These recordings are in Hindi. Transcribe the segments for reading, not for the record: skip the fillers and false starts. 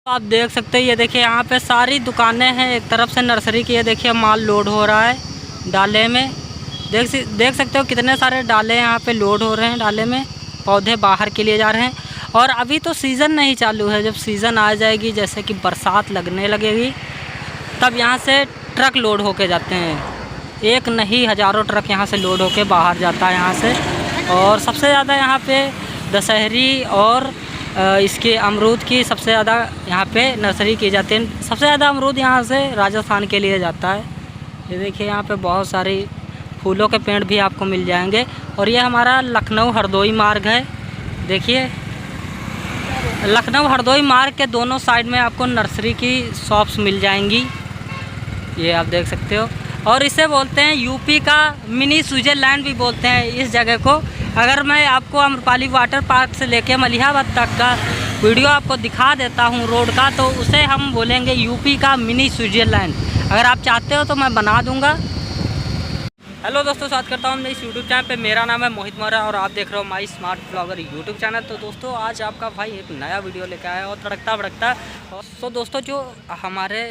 आप देख सकते हैं, ये देखिए यहाँ पे सारी दुकानें हैं। एक तरफ से नर्सरी की, ये देखिए माल लोड हो रहा है डाले में। देख सकते हो कितने सारे डाले यहाँ पे लोड हो रहे हैं। डाले में पौधे बाहर के लिए जा रहे हैं। और अभी तो सीज़न नहीं चालू है, जब सीज़न आ जाएगी जैसे कि बरसात लगने लगेगी तब यहाँ से ट्रक लोड होके जाते हैं। एक नहीं हज़ारों ट्रक यहाँ से लोड होके बाहर जाता है यहाँ से। और सबसे ज़्यादा यहाँ पे दशहरी और इसके अमरूद की सबसे ज़्यादा यहाँ पे नर्सरी की जाती है। सबसे ज़्यादा अमरूद यहाँ से राजस्थान के लिए जाता है। ये देखिए यहाँ पे बहुत सारी फूलों के पेड़ भी आपको मिल जाएंगे। और ये हमारा लखनऊ हरदोई मार्ग है। देखिए लखनऊ हरदोई मार्ग के दोनों साइड में आपको नर्सरी की शॉप्स मिल जाएंगी, ये आप देख सकते हो। और इसे बोलते हैं यूपी का मिनी स्विट्ज़रलैंड भी बोलते हैं इस जगह को। अगर मैं आपको अम्रपाली वाटर पार्क से लेके मलिहाबाद तक का वीडियो आपको दिखा देता हूँ रोड का, तो उसे हम बोलेंगे यूपी का मिनी स्विट्ज़रलैंड। अगर आप चाहते हो तो मैं बना दूँगा। हेलो दोस्तों, स्वागत करता हूँ इस यूट्यूब चैनल पे। मेरा नाम है मोहित मौर्य और आप देख रहे हो माई स्मार्ट ब्लॉगर यूट्यूब चैनल। तो दोस्तों आज आपका भाई एक नया वीडियो लेकर आया और तड़कता भड़कता। तो दोस्तों जो हमारे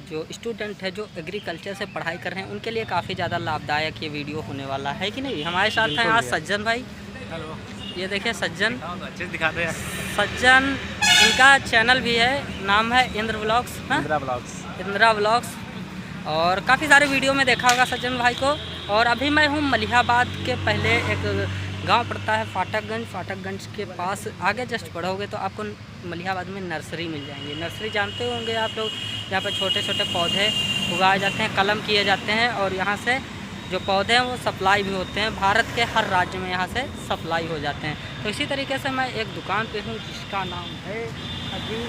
जो स्टूडेंट है जो एग्रीकल्चर से पढ़ाई कर रहे हैं उनके लिए काफ़ी ज़्यादा लाभदायक ये वीडियो होने वाला है कि नहीं। हमारे साथ हैं आज सज्जन भाई। हेलो, ये देखिए सज्जन, अच्छे से दिखाते हैं। सज्जन इनका चैनल भी है, नाम है इंद्र ब्लॉग्स। इंद्रा ब्लॉग्स। और काफ़ी सारे वीडियो में देखा होगा सज्जन भाई को। और अभी मैं हूँ मलिहाबाद के पहले एक गांव पड़ता है फाटकगंज। फाटकगंज के पास आगे जस्ट बढ़ोगे तो आपको मलिहाबाद में नर्सरी मिल जाएंगी। नर्सरी जानते होंगे आप लोग, यहाँ पर छोटे छोटे पौधे उगाए जाते हैं, कलम किए जाते हैं और यहाँ से जो पौधे हैं वो सप्लाई भी होते हैं। भारत के हर राज्य में यहाँ से सप्लाई हो जाते हैं। तो इसी तरीके से मैं एक दुकान पे हूँ जिसका नाम है अभी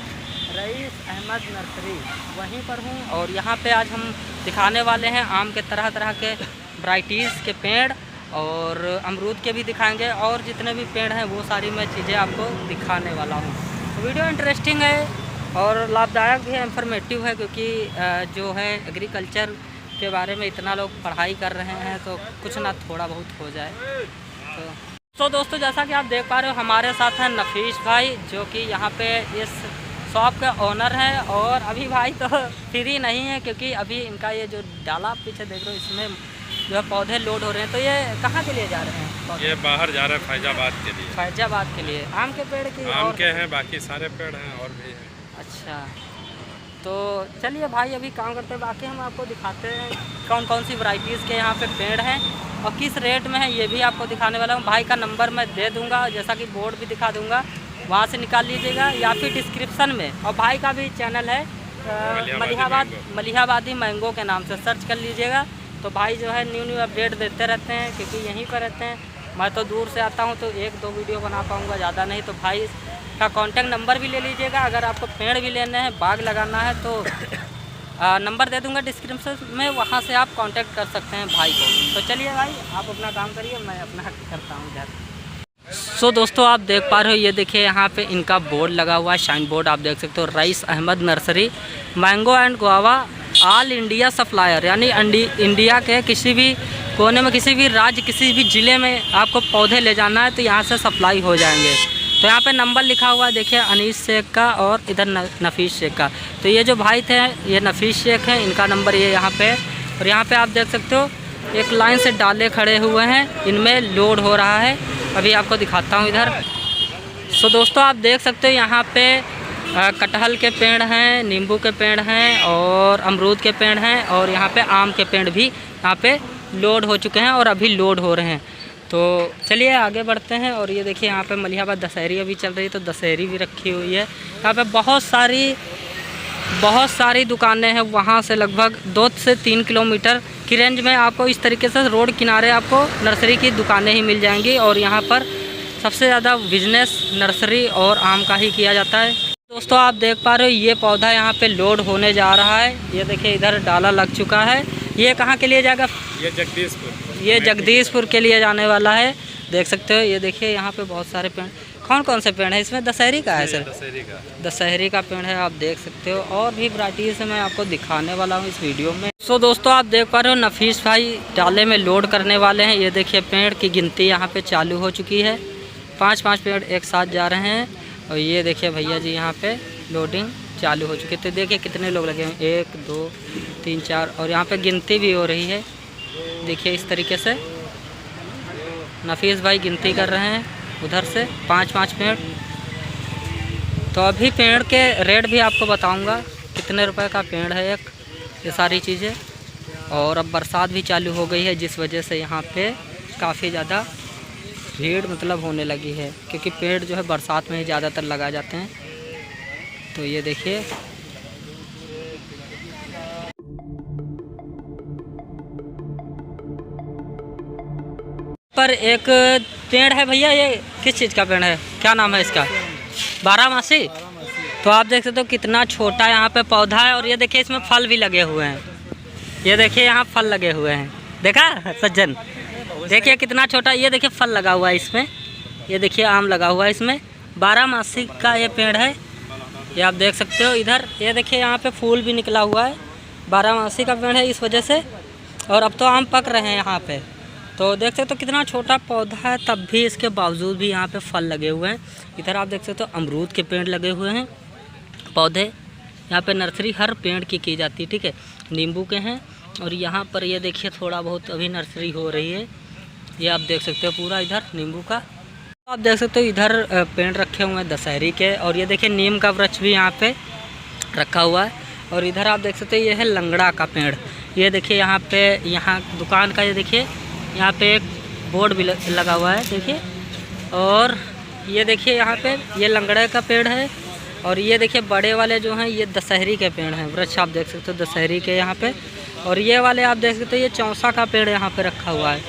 रईस अहमद नर्सरी, वहीं पर हूँ। और यहाँ पे आज हम दिखाने वाले हैं आम के तरह तरह के वैराइटीज़ के पेड़ और अमरूद के भी दिखाएंगे। और जितने भी पेड़ हैं वो सारी मैं चीज़ें आपको दिखाने वाला हूँ। तो वीडियो इंटरेस्टिंग है और लाभदायक भी है, इंफॉर्मेटिव है, क्योंकि जो है एग्रीकल्चर के बारे में इतना लोग पढ़ाई कर रहे हैं तो कुछ ना थोड़ा बहुत हो जाए। तो दोस्तों जैसा कि आप देख पा रहे हो हमारे साथ हैं नफीस भाई, जो कि यहाँ पे इस शॉप के ओनर हैं। और अभी भाई तो फ्री नहीं है, क्योंकि अभी इनका ये जो डाला आप पीछे देख रहे हो इसमें जो है पौधे लोड हो रहे हैं। तो ये कहाँ के लिए जा रहे हैं? ये बाहर जा रहे हैं फैजाबाद के लिए। फैजाबाद के लिए आम के पेड़ की? आम के हैं, बाकी सारे पेड़ हैं और भी हैं। अच्छा, तो चलिए भाई अभी काम करते हैं, बाकी हम आपको दिखाते हैं कौन कौन सी वैरायटीज़ के यहाँ पे पेड़ हैं और किस रेट में है ये भी आपको दिखाने वाला हूँ। भाई का नंबर मैं दे दूँगा, जैसा कि बोर्ड भी दिखा दूँगा, वहाँ से निकाल लीजिएगा या फिर डिस्क्रिप्शन में। और भाई का भी चैनल है मलिहाबादी मैंगो के नाम से सर्च कर लीजिएगा। तो भाई जो है न्यू अपडेट देते रहते हैं, क्योंकि यहीं पर रहते हैं। मैं तो दूर से आता हूँ तो एक दो वीडियो बना पाऊँगा, ज़्यादा नहीं। तो भाई का कॉन्टैक्ट नंबर भी ले लीजिएगा। अगर आपको पेड़ भी लेने हैं, बाग लगाना है तो नंबर दे दूँगा डिस्क्रिप्शन में, वहाँ से आप कांटेक्ट कर सकते हैं भाई को। तो चलिए भाई आप अपना काम करिए, मैं अपना करता हूँ इधर। सो दोस्तों आप देख पा रहे हो, ये देखिए यहाँ पे इनका बोर्ड लगा हुआ है, शाइन बोर्ड आप देख सकते हो। Rais Ahmed nursery mango and guava all India supplier, यानी इंडिया के किसी भी कोने में, किसी भी राज्य, किसी भी ज़िले में आपको पौधे ले जाना है तो यहाँ से सप्लाई हो जाएंगे। तो यहाँ पे नंबर लिखा हुआ है देखिए, अनीस शेख का और इधर नफीस शेख का। तो ये जो भाई थे ये नफीस शेख हैं, इनका नंबर ये यहाँ पे। और यहाँ पे आप देख सकते हो एक लाइन से डाले खड़े हुए हैं, इनमें लोड हो रहा है। अभी आपको दिखाता हूँ इधर। सो दोस्तों आप देख सकते हो यहाँ पे कटहल के पेड़ हैं, नींबू के पेड़ हैं और अमरूद के पेड़ हैं। और यहाँ पे आम के पेड़ भी यहाँ पे लोड हो चुके हैं और अभी लोड हो रहे हैं। तो चलिए आगे बढ़ते हैं। और ये देखिए यहाँ पे मलिहाबाद दशहरी अभी चल रही है, तो दशहरी भी रखी हुई है। यहाँ पे बहुत सारी दुकानें हैं। वहाँ से लगभग 2 से 3 किलोमीटर की रेंज में आपको इस तरीके से रोड किनारे आपको नर्सरी की दुकानें ही मिल जाएंगी। और यहाँ पर सबसे ज़्यादा बिजनेस नर्सरी और आम का ही किया जाता है। दोस्तों आप देख पा रहे हो ये पौधा यहाँ पे लोड होने जा रहा है। ये देखिए इधर डाला लग चुका है। ये कहाँ के लिए जाएगा? ये जगदीशपुर के लिए जाने वाला है। देख सकते हो ये देखिए यहाँ पे बहुत सारे पेड़। कौन कौन से पेड़ हैं इसमें? दशहरी का है सर? दशहरी का पेड़ है, आप देख सकते हो। और भी वैरायटीज़ से मैं आपको दिखाने वाला हूँ इस वीडियो में। सो दोस्तों आप देख पा रहे हो नफीस भाई डाले में लोड करने वाले हैं। ये देखिए पेड़ की गिनती यहाँ पे चालू हो चुकी है। 5 पेड़ एक साथ जा रहे हैं। और ये देखिए भैया जी यहाँ पे लोडिंग चालू हो चुकी है। तो देखिए कितने लोग लगे हैं, 1 2 3 4, और यहाँ पे गिनती भी हो रही है। देखिए इस तरीके से नफीस भाई गिनती कर रहे हैं उधर से 5-5 पेड़। तो अभी पेड़ के रेट भी आपको बताऊंगा कितने रुपए का पेड़ है एक, ये सारी चीज़ें। और अब बरसात भी चालू हो गई है, जिस वजह से यहाँ पे काफ़ी ज़्यादा भीड़ मतलब होने लगी है, क्योंकि पेड़ जो है बरसात में ही ज़्यादातर लगाए जाते हैं। तो ये देखिए पर एक पेड़ है भैया, ये किस चीज़ का पेड़ है, क्या नाम है इसका? बारहमासी। तो आप देख सकते हो कितना छोटा यहाँ पे पौधा है, और ये देखिए इसमें फल भी लगे हुए हैं। ये देखिए यहाँ फल लगे हुए हैं, देखा सज्जन? देखिए कितना छोटा, ये देखिए फल लगा हुआ है इसमें, ये देखिए आम लगा हुआ है इसमें। बारहमासी का ये पेड़ है, ये आप देख सकते हो। इधर ये देखिए यहाँ पे फूल भी निकला हुआ है, बारहमासी का पेड़ है इस वजह से। और अब तो आम पक रहे हैं यहाँ पे। तो देख सकते हो कितना छोटा पौधा है, तब भी इसके बावजूद भी यहाँ पे फल लगे हुए हैं। इधर आप देख सकते हो अमरूद के पेड़ लगे हुए हैं, पौधे। यहाँ पे नर्सरी हर पेड़ की जाती है, ठीक है। नींबू के हैं, और यहाँ पर ये देखिए थोड़ा बहुत अभी नर्सरी हो रही है, ये आप देख सकते हो पूरा इधर नींबू का। आप देख सकते हो इधर पेड़ रखे हुए हैं दशहरी के, और ये देखिए नीम का वृक्ष भी यहाँ पे रखा हुआ है। और इधर आप देख सकते हो ये है लंगड़ा का पेड़। ये देखिए यहाँ पे, यहाँ दुकान का ये देखिए यहाँ पे एक बोर्ड भी लगा हुआ है, देखिए। और ये देखिए यहाँ पे ये लंगड़े का पेड़ है, और ये देखिए बड़े वाले जो हैं ये दशहरी के पेड़ हैं, वृक्ष आप देख सकते हो दशहरी के यहाँ पे। और ये वाले आप देख सकते हो ये चौसा का पेड़ यहाँ पे रखा हुआ है,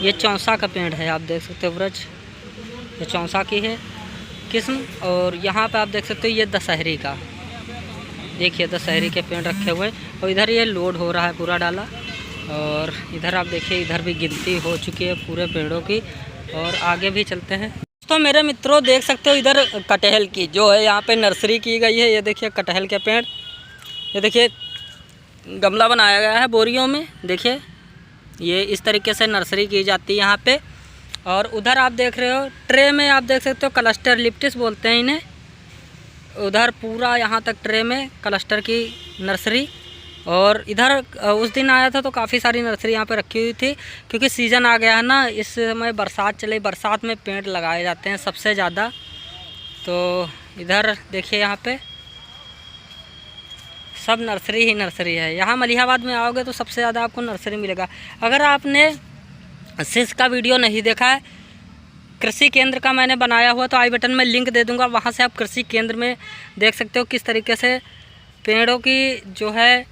ये चौसा का पेड़ है, आप देख सकते हो वृक्ष, ये चौसा की है किस्म। और यहाँ पे आप देख सकते हो ये दशहरी का, देखिए दशहरी के पेड़ रखे हुए हैं। और इधर ये लोड हो रहा है पूरा डाला। और इधर आप देखिए इधर भी गिनती हो चुकी है पूरे पेड़ों की, और आगे भी चलते हैं। तो मेरे मित्रों देख सकते हो इधर कटहल की जो है यहाँ पे नर्सरी की गई है। ये देखिए कटहल के पेड़, ये देखिए गमला बनाया गया है बोरियों में, देखिए ये इस तरीके से नर्सरी की जाती है यहाँ पे। और उधर आप देख रहे हो ट्रे में आप देख सकते हो क्लस्टर लिप्टिस बोलते हैं इन्हें, उधर पूरा यहाँ तक ट्रे में क्लस्टर की नर्सरी। और इधर उस दिन आया था तो काफ़ी सारी नर्सरी यहाँ पे रखी हुई थी, क्योंकि सीज़न आ गया है ना, इस समय बरसात चले, बरसात में पेड़ लगाए जाते हैं सबसे ज़्यादा। तो इधर देखिए यहाँ पे सब नर्सरी ही नर्सरी है। यहाँ मलिहाबाद में आओगे तो सबसे ज़्यादा आपको नर्सरी मिलेगा। अगर आपने सिस का वीडियो नहीं देखा है, कृषि केंद्र का मैंने बनाया हुआ, तो आई बटन में लिंक दे दूँगा, वहाँ से आप कृषि केंद्र में देख सकते हो किस तरीके से पेड़ों की जो है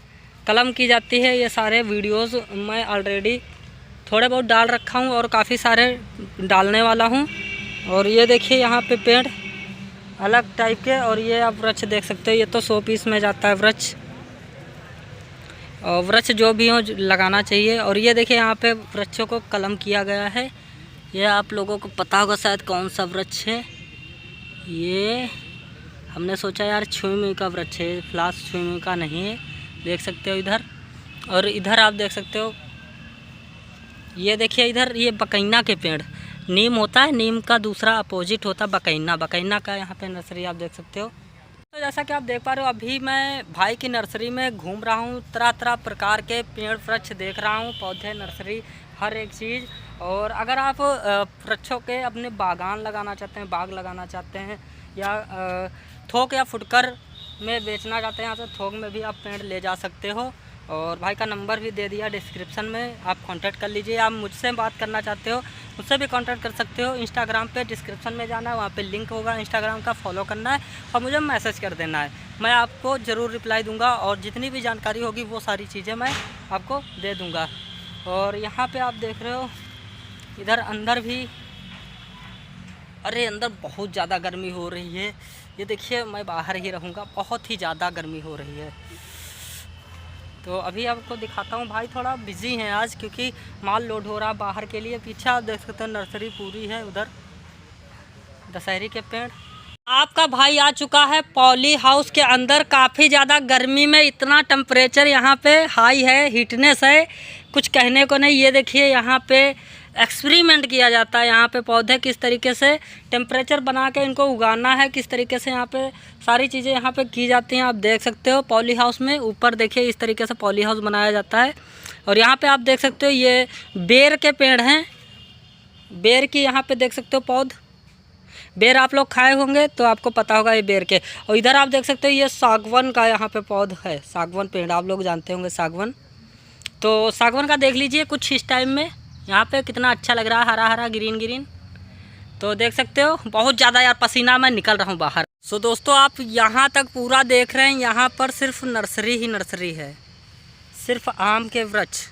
कलम की जाती है। ये सारे वीडियोस मैं ऑलरेडी थोड़े बहुत डाल रखा हूँ, और काफ़ी सारे डालने वाला हूँ। और ये देखिए यहाँ पे पेड़ अलग टाइप के, और ये आप वृक्ष देख सकते हो, ये तो 100 पीस में जाता है वृक्ष, और वृक्ष जो भी हो लगाना चाहिए। और ये देखिए यहाँ पे वृक्षों को कलम किया गया है, ये आप लोगों को पता होगा शायद कौन सा वृक्ष है। ये हमने सोचा यार छुई का वृक्ष है, फ्लास छुई का नहीं है, देख सकते हो इधर। और इधर आप देख सकते हो ये देखिए इधर ये बकैना के पेड़, नीम होता है, नीम का दूसरा अपोजिट होता है बकैना, बकैना का यहाँ पे नर्सरी आप देख सकते हो। तो जैसा कि आप देख पा रहे हो अभी मैं भाई की नर्सरी में घूम रहा हूँ, तरह तरह प्रकार के पेड़ वृक्ष देख रहा हूँ, पौधे, नर्सरी, हर एक चीज़। और अगर आप वृक्षों के अपने बागान लगाना चाहते हैं, बाग लगाना चाहते हैं, या थोक या फुटकर में बेचना चाहते हैं, यहाँ से थोक में भी आप पेड़ ले जा सकते हो। और भाई का नंबर भी दे दिया डिस्क्रिप्शन में, आप कांटेक्ट कर लीजिए। आप मुझसे बात करना चाहते हो मुझसे भी कांटेक्ट कर सकते हो। इंस्टाग्राम पे डिस्क्रिप्शन में जाना है, वहाँ पे लिंक होगा इंस्टाग्राम का, फॉलो करना है और मुझे मैसेज कर देना है, मैं आपको ज़रूर रिप्लाई दूंगा। और जितनी भी जानकारी होगी वो सारी चीज़ें मैं आपको दे दूँगा। और यहाँ पर आप देख रहे हो इधर अंदर भी, अरे अंदर बहुत ज़्यादा गर्मी हो रही है। ये देखिए मैं बाहर ही रहूँगा, बहुत ही ज़्यादा गर्मी हो रही है। तो अभी आपको दिखाता हूँ, भाई थोड़ा बिज़ी हैं आज क्योंकि माल लोड हो रहा है बाहर के लिए। पीछे आप देख सकते हैं नर्सरी पूरी है, उधर दशहरी के पेड़। आपका भाई आ चुका है पॉली हाउस के अंदर। काफ़ी ज़्यादा गर्मी में इतना टेम्परेचर यहाँ पे हाई है, हीटनेस है, कुछ कहने को नहीं। ये देखिए यहाँ पे एक्सपेरिमेंट किया जाता है यहाँ पे पौधे किस तरीके से टेम्परेचर बना के इनको उगाना है, किस तरीके से यहाँ पे सारी चीज़ें यहाँ पे की जाती हैं। आप देख सकते हो पॉली हाउस में ऊपर देखिए इस तरीके से पॉली हाउस बनाया जाता है। और यहाँ पे आप देख सकते हो ये बेर के पेड़ हैं, बेर की यहाँ पे देख सकते हो पौध। बेर आप लोग खाए होंगे तो आपको पता होगा ये बेर के। और इधर आप देख सकते हो ये सागवन का यहाँ पे पौध है, सागवन पेड़ आप लोग जानते होंगे सागवन। तो सागवन का देख लीजिए कुछ इस टाइम में यहाँ पे कितना अच्छा लग रहा है, हरा हरा ग्रीन ग्रीन। तो देख सकते हो बहुत ज़्यादा यार पसीना मैं निकल रहा हूँ बाहर। सो दोस्तों आप यहाँ तक पूरा देख रहे हैं, यहाँ पर सिर्फ नर्सरी ही नर्सरी है, सिर्फ आम के वृक्ष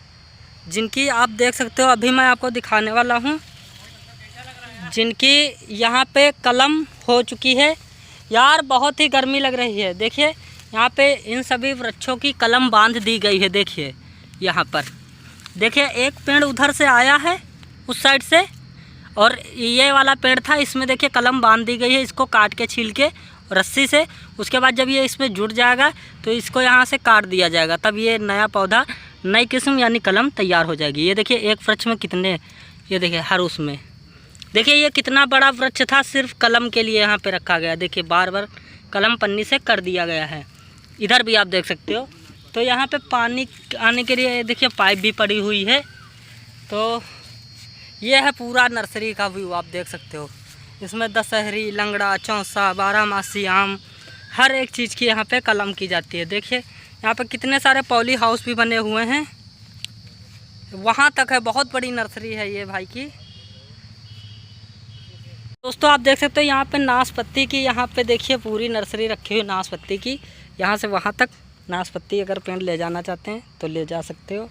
जिनकी आप देख सकते हो। अभी मैं आपको दिखाने वाला हूँ जिनकी यहाँ पे कलम हो चुकी है। यार बहुत ही गर्मी लग रही है। देखिए यहाँ पे इन सभी वृक्षों की कलम बांध दी गई है। देखिए यहाँ पर देखिए एक पेड़ उधर से आया है उस साइड से, और ये वाला पेड़ था, इसमें देखिए कलम बांध दी गई है। इसको काट के छील के रस्सी से, उसके बाद जब ये इसमें जुड़ जाएगा तो इसको यहाँ से काट दिया जाएगा, तब ये नया पौधा नई किस्म यानी कलम तैयार हो जाएगी। ये देखिए एक वृक्ष में कितने, ये देखिए हर उसमें देखिए ये कितना बड़ा वृक्ष था, सिर्फ कलम के लिए यहाँ पे रखा गया। देखिए बार बार कलम पन्नी से कर दिया गया है। इधर भी आप देख सकते हो। तो यहाँ पे पानी आने के लिए देखिए पाइप भी पड़ी हुई है। तो ये है पूरा नर्सरी का व्यू, आप देख सकते हो। इसमें दशहरी, लंगड़ा, चौसा, बारहमासी आम, हर एक चीज़ की यहाँ पे कलम की जाती है। देखिए यहाँ पे कितने सारे पॉली हाउस भी बने हुए हैं, वहाँ तक है। बहुत बड़ी नर्सरी है ये भाई की। दोस्तों आप देख सकते हो यहाँ पे नाशपत्ती की, यहाँ पे देखिए पूरी नर्सरी रखी हुई नाशपत्ती की। यहाँ से वहाँ तक नाशपत्ती अगर पेड़ ले जाना चाहते हैं तो ले जा सकते हो।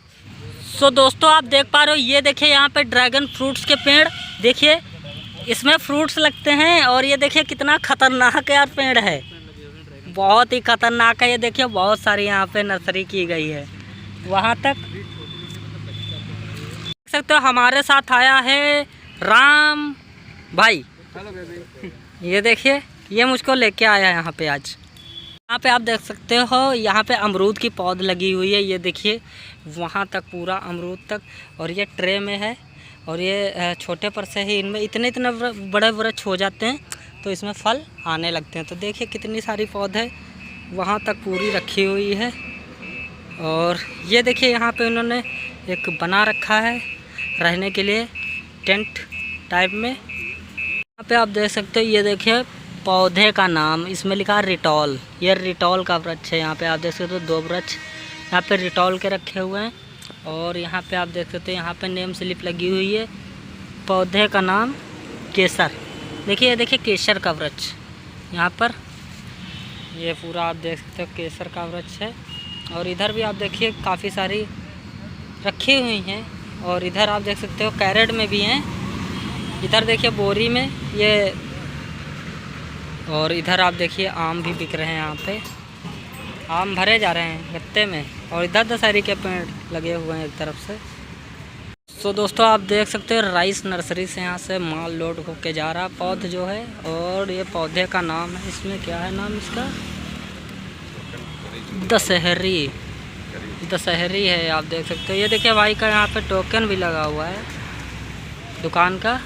सो दोस्तों आप देख पा रहे हो, ये देखिए यहाँ पे ड्रैगन फ्रूट्स के पेड़, देखिए इसमें फ्रूट्स लगते हैं। और ये देखिए कितना खतरनाक यार पेड़ है, बहुत ही खतरनाक है। ये देखिए बहुत सारी यहाँ पे नर्सरी की गई है, वहाँ तक देख सकते हो। हमारे साथ आया है राम भाई, ये देखिए ये मुझको लेके आया है यहाँ पे आज। यहाँ पे आप देख सकते हो यहाँ पे अमरूद की पौध लगी हुई है। ये देखिए वहाँ तक पूरा अमरूद तक, और ये ट्रे में है। और ये छोटे पर से ही इनमें इतने बड़े वृक्ष हो जाते हैं तो इसमें फल आने लगते हैं। तो देखिए कितनी सारी पौधे वहाँ तक पूरी रखी हुई है। और ये देखिए यहाँ पे उन्होंने एक बना रखा है रहने के लिए टेंट टाइप में। यहाँ पे आप देख सकते हो, ये देखिए पौधे का नाम इसमें लिखा है रिटॉल। ये रिटॉल का वृक्ष है। यहाँ पे आप देख सकते हो 2 वृक्ष यहाँ पे रिटॉल के रखे हुए हैं। और यहाँ पे आप देख सकते हो यहाँ पे नेम स्लिप लगी हुई है। पौधे का नाम केसर। देखिए देखिए केसर का वृक्ष यहाँ पर, ये पूरा आप देख सकते हो केसर का वृक्ष है। और इधर भी आप देखिए काफ़ी सारी रखी हुई हैं। और इधर आप देख सकते हो कैरेट में भी हैं। इधर देखिए बोरी में ये, और इधर आप देखिए आम भी बिक रहे हैं। यहाँ पे आम भरे जा रहे हैं गत्ते में। और इधर दशहरी के पेड़ लगे हुए हैं एक तरफ से। सो दोस्तों आप देख सकते हो राइस नर्सरी से यहाँ से माल लोड होके जा रहा पौध जो है। और ये पौधे का नाम है, इसमें क्या है नाम इसका, दशहरी, दशहरी है। आप देख सकते हो ये देखिए भाई का यहाँ पे टोकन भी लगा हुआ है दुकान का।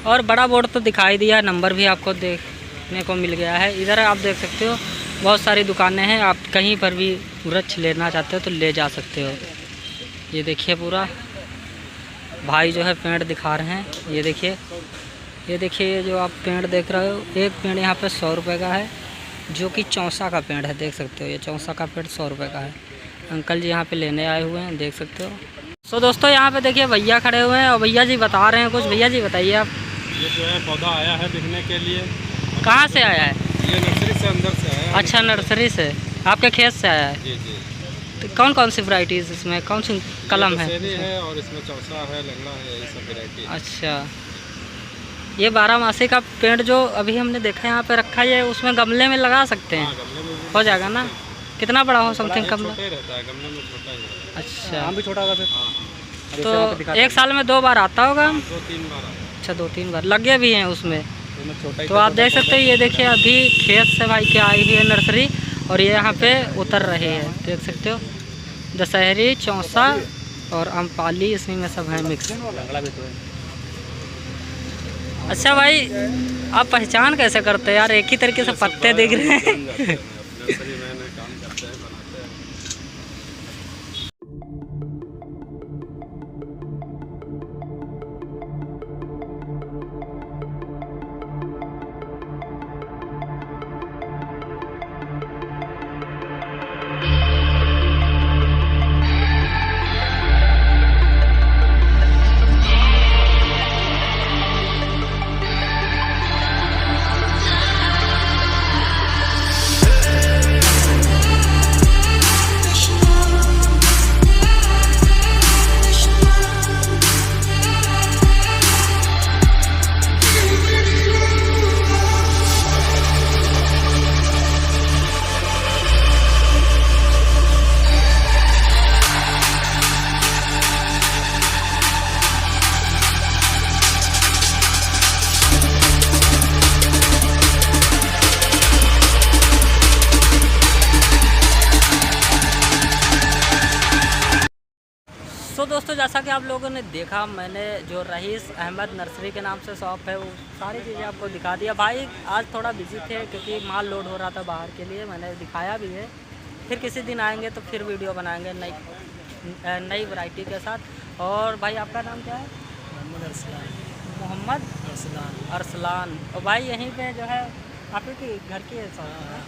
और बड़ा बोर्ड तो दिखाई दिया, नंबर भी आपको देखने को मिल गया है। इधर आप देख सकते हो बहुत सारी दुकानें हैं, आप कहीं पर भी वृक्ष लेना चाहते हो तो ले जा सकते हो। ये देखिए पूरा भाई जो है पेड़ दिखा रहे हैं। ये देखिए ये जो आप पेड़ देख रहे हो, एक पेड़ यहाँ पे 100 रुपये का है, जो कि चौसा का पेड़ है। देख सकते हो ये चौसा का पेड़ 100 रुपये का है। अंकल जी यहाँ पे लेने आए हुए हैं, देख सकते हो। सो दोस्तों यहाँ पे देखिए भैया खड़े हुए हैं और भैया जी बता रहे हैं कुछ। भैया जी बताइए आप। ये जो है पौधा आया है बिकने के लिए। कहाँ से आया है? ये नर्सरी से अंदर से आया है। अच्छा नर्सरी से, आपके खेत से आया है? जी जी। तो कौन कौन सी वैरायटीज़ इसमें, कौन सी कलम है? है और इसमें चौसा है, लंगड़ा है, ये सब वैरायटी। अच्छा ये 12 का पेड़ जो अभी हमने देखा यहाँ पे रखा है, उसमें गमले में लगा सकते हैं? गमले में हो जाएगा ना? कितना बड़ा हो समथिंग गमला? छोटा ही रहता है, गमले में छोटा ही है। अच्छा आम भी छोटा होगा फिर। तो एक साल में 2 बार आता होगा? 2-3 बार आता है। अच्छा 2-3 बार लगे भी हैं उसमें। छोटा तो आप देख सकते हैं ये देखिए अभी खेत से भाई के आई हुई है नर्सरी, और ये यहाँ पे उतर रहे हैं। देख सकते हो दशहरी, चौसा, और अम्पाली इसी में सब है मिक्स। लंगड़ा भी तो है। अच्छा भाई, आप पहचान कैसे करते हैं यार? एक ही तरीके से पत्ते दिख रहे हैं। नर्सरी में काम करते हैं, बनाते हैं। तो दोस्तों, जैसा कि आप लोगों ने देखा, मैंने जो रईस अहमद नर्सरी के नाम से शॉप है वो सारी चीज़ें आपको दिखा दिया। भाई आज थोड़ा बिजी थे क्योंकि माल लोड हो रहा था बाहर के लिए, मैंने दिखाया भी है। फिर किसी दिन आएंगे तो फिर वीडियो बनाएंगे नई वैरायटी के साथ। और भाई आपका नाम क्या है? मोहम्मद अरसलान। और भाई यहीं पे जो है आप ही घर की है शॉप है?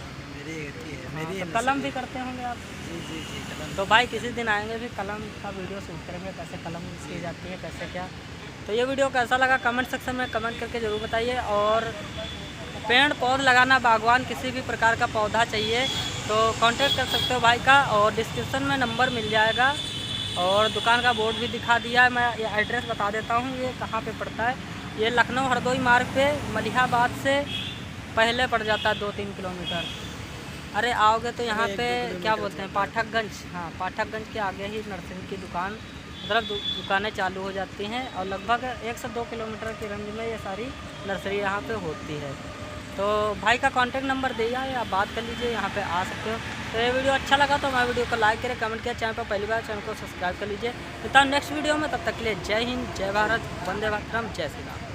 मेरी तो कलम भी करते होंगे आप? जी कलम। तो भाई किसी दिन आएंगे फिर कलम का वीडियो शूट करेंगे, कैसे कलम की जाती है, कैसे क्या। तो ये वीडियो कैसा लगा कमेंट सेक्शन में कमेंट करके ज़रूर बताइए। और पेड़ पौध लगाना, बागवान किसी भी प्रकार का पौधा चाहिए तो कांटेक्ट कर सकते हो भाई का, और डिस्क्रिप्शन में नंबर मिल जाएगा। और दुकान का बोर्ड भी दिखा दिया है। मैं ये एड्रेस बता देता हूँ, ये कहाँ पे पड़ता है। ये लखनऊ हरदोई मार्ग पे मलिहाबाद से पहले पड़ जाता है 2-3 किलोमीटर। अरे आओगे तो यहाँ पे क्या बोलते हैं, पाठकगंज। हाँ, पाठकगंज के आगे ही नर्सरी की दुकान, मतलब दुकानें चालू हो जाती हैं। और लगभग 1 से 2 किलोमीटर की रेंज में ये सारी नर्सरी यहाँ पे होती है। तो भाई का कांटेक्ट नंबर दिया है, आप बात कर लीजिए, यहाँ पे आ सकते हो। तो ये वीडियो अच्छा लगा तो मैं वीडियो को लाइक करें, कमेंट किया। चैनल पर पहली बार, चैनल को सब्सक्राइब कर लीजिए। मिलता हूं नेक्स्ट वीडियो में, तब तक के लिए जय हिंद, जय भारत, वंदे मातरम, जय श्री राम।